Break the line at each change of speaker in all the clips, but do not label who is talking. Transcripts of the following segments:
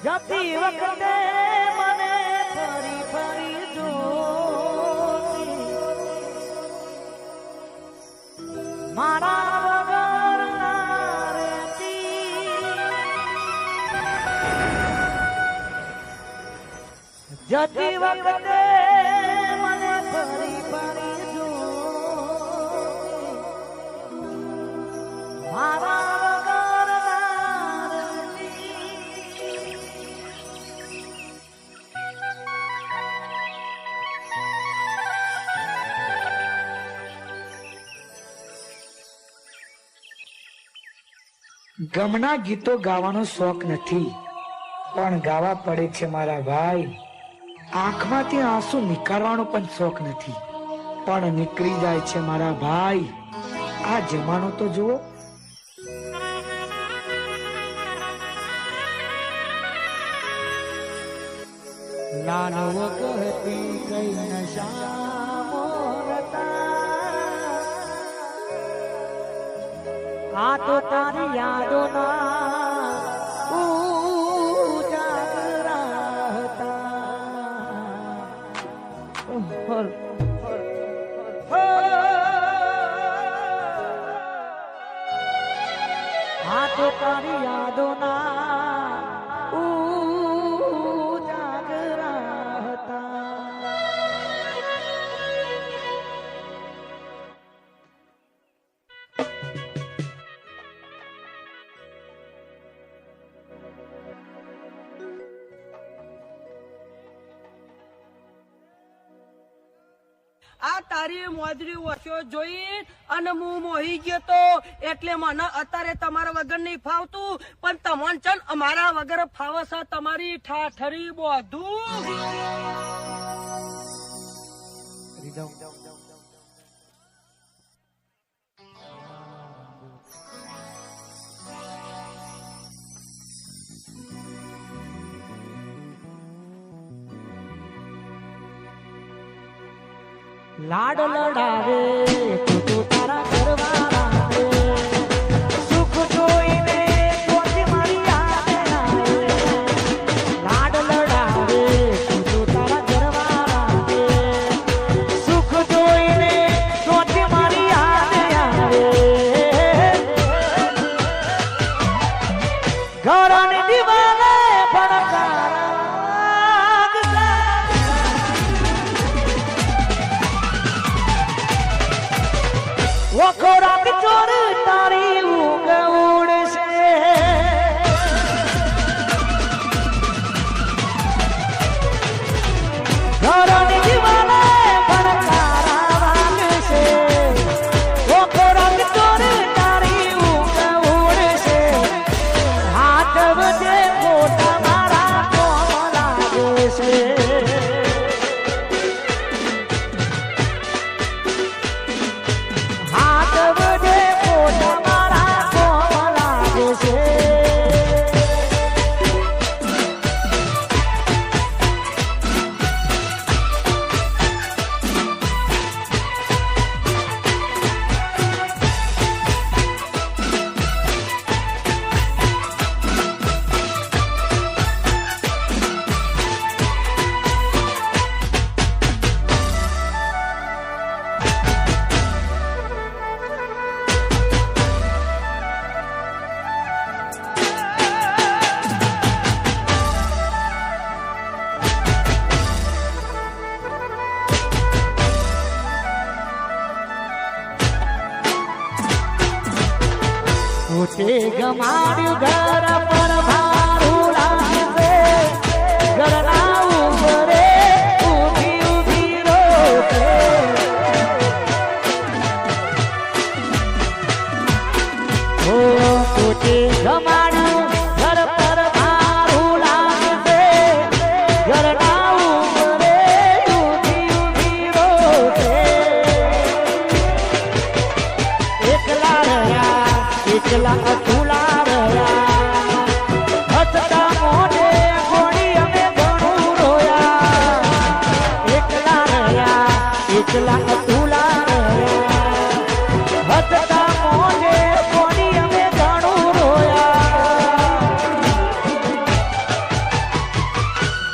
જતી વખતે મને ફરી ફરી જો મારા વગર ના રહેતી જતી વખતે મને ફરી ફરી જો મારા
ગમના ગીતો ગાવાનો શોખ નથી, પણ ગાવા પડે છે મારા ભાઈ. આંખમાંથી આંસુ નીકાળવાનો પણ શોખ નથી, પણ નીકળી જાય છે મારા ભાઈ. આ જમાનો તો જુઓ.
નાનો કહેતી કઈ નશા આ તો તારી યાદો ના ઉજાગરા હતા. આ તો તારી યાદો ના ઉજાગરા હતા.
આ તારી મોજરી ઓછો જોઈ અને હું મોહી ગયો તો એટલે મને અત્યારે તમારા વગર નહીં ફાવતું, પણ તમને ચન અમારા વગર ફાવે છે તમારી ઠાઠરી બધું.
લાડ લડાવે તું તારા ઘરવાળા સુખ જોઈને પોતે મારી યાદ આવે. લાડ લડાવે તું તારા ઘરવાળા સુખ જોઈને પોતે મારી યાદ આવે. ઘરની દિવાલે ભડકા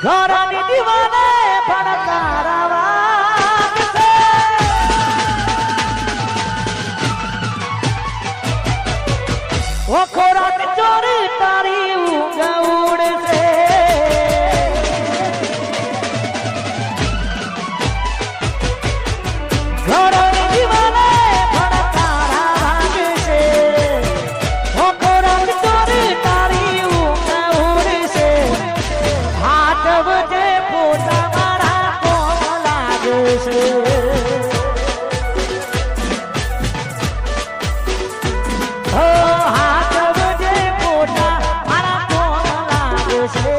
ઘરની દીવાને પણ તારા વાગ છે. ઓ ખોરાક ચોરી તારી ઊંઘ ઉડશે. ઘરની દીવાને પણ તારા વાગ છે. ઓ ખોરાક ચોરી તારી ઊંઘ ઉડશે. હાથ વજે પોતા મારા કોમ લાગશે. ઓ હાથ વજે પોતા મારા કોમ લાગશે.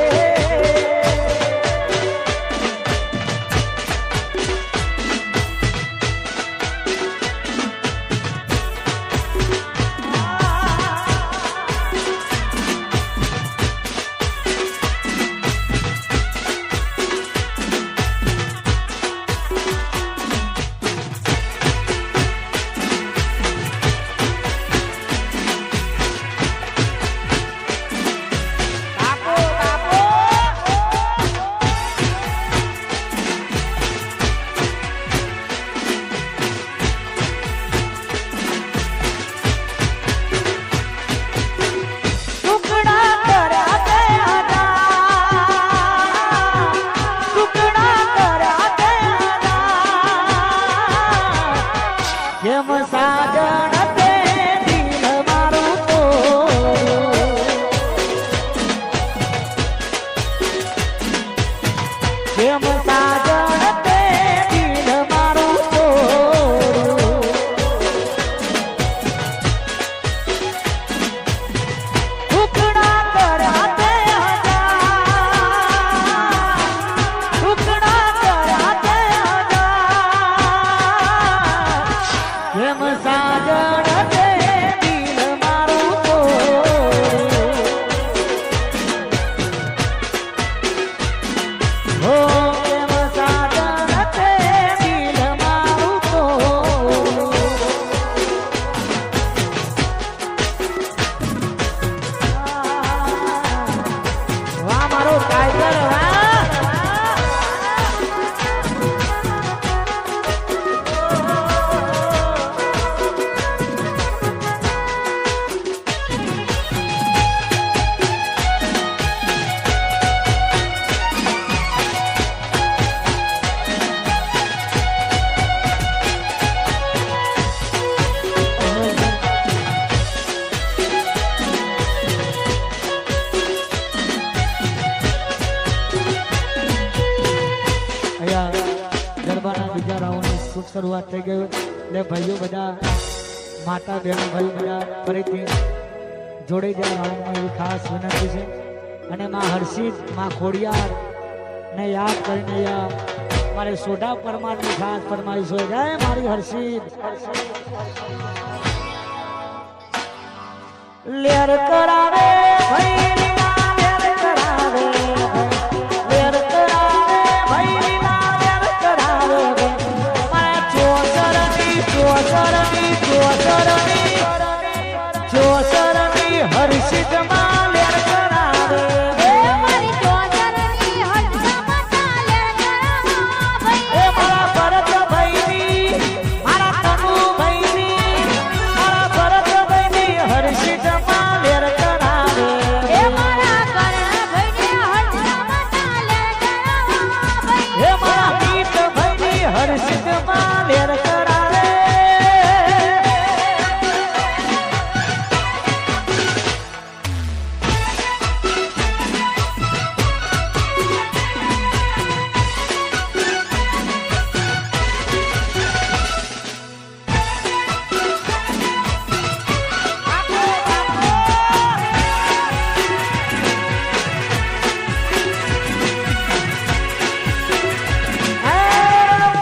જેમ સાજણ તે દિલ મારું તોડ્યું. જેમ સાજણ તે દિલ મારું તોડ્યું. ટુકડા કર્યા તે હજાર. ટુકડા કર્યા તે હજાર. જેમ સાજણ તે દિલ મારું તોડ્યું. હો જેમ સાજણ તે દિલ મારું તોડ્યું. વાહ મારો ટાઈગર વાહ. અહીંયા ગરબાના બીજા રાઉન્ડની શુભ શરૂઆત થઈ ગઈ. એટલે ભાઈઓ બધા, માતા બહેનો ભાઈઓ બધા ફરીથી જોડાઈ જાય રાઉન્ડમાં એવી ખાસ વિનંતી છે. અને માં હર્ષિત, માં ખોડિયાર ને યાદ કરીને અહીંયા મારે સોઢા પરમારની ખાસ ફરમાઈશ હોય. જય મારી હર્ષિત. લેર કરાવે ભાઈ લીલા લેર કરાવે. લેર કરાવે ભાઈ લીલા લેર કરાવે. મારા ચોસરની ચોસરની ચોસરની ચોસરની હર્ષિત માં લેર કરાવે. એ મારા ભરતભાઈની, મારા તનુભાઈની, મારા ભરતભાઈની હર્ષિત માં લેર કરાવે. એ મારા ગીતભાઈની હર્ષિત માં લેર કરાવે.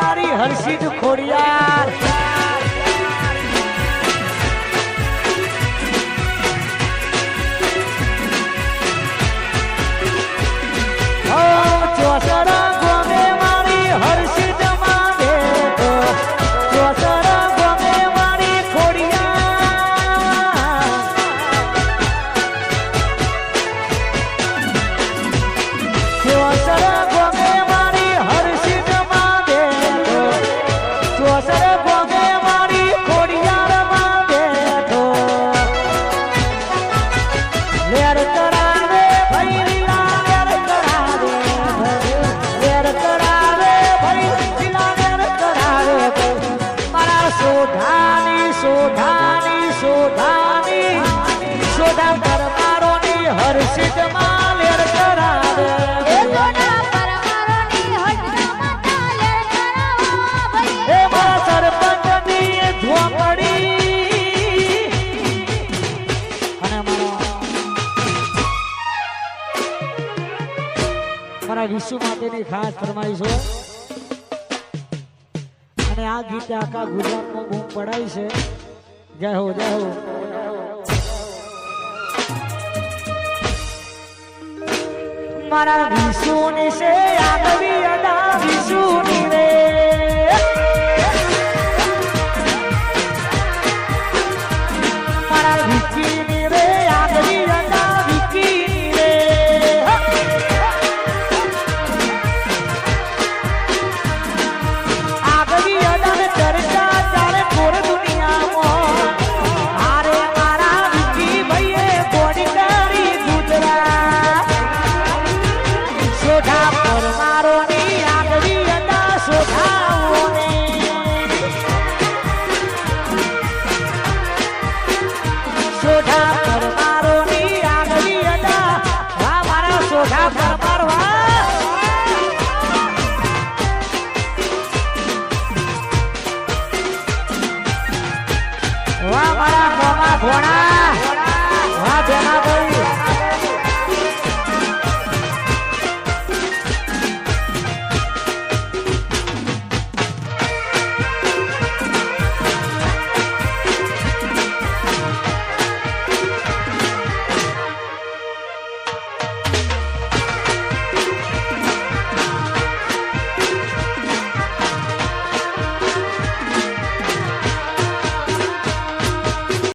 મારી હર્ષિત ખોડિયાર. ચોસરા ગોમે મારી હર્ષિત માં બેઠો. ચોસરા ગોમે મારી ખોડિયાર. ચોસરા અમારા વિશ્વ માટેની ખાસ ફરમાઈશ હોય અને આ ગીતે આખા ગુજરાતમાં બૂમ પડાય છે. જય હો જય હો. મારા વિશુની છે આગવી અડા વિશુની રે મારા વિકીની રે આગવી અડા વિકીની રે આગવી અડા ને ચર્ચા ચાલે પૂર દુનિયામાં હારે મારા વિકી ભાઈએ ગોડી કરી ગુજરાત સોઢા પર મારો ની આગવી અડા સોઢાઓ ને સોઢા પર મારો ની આગવી અડા મારા સોઢા પર મારવા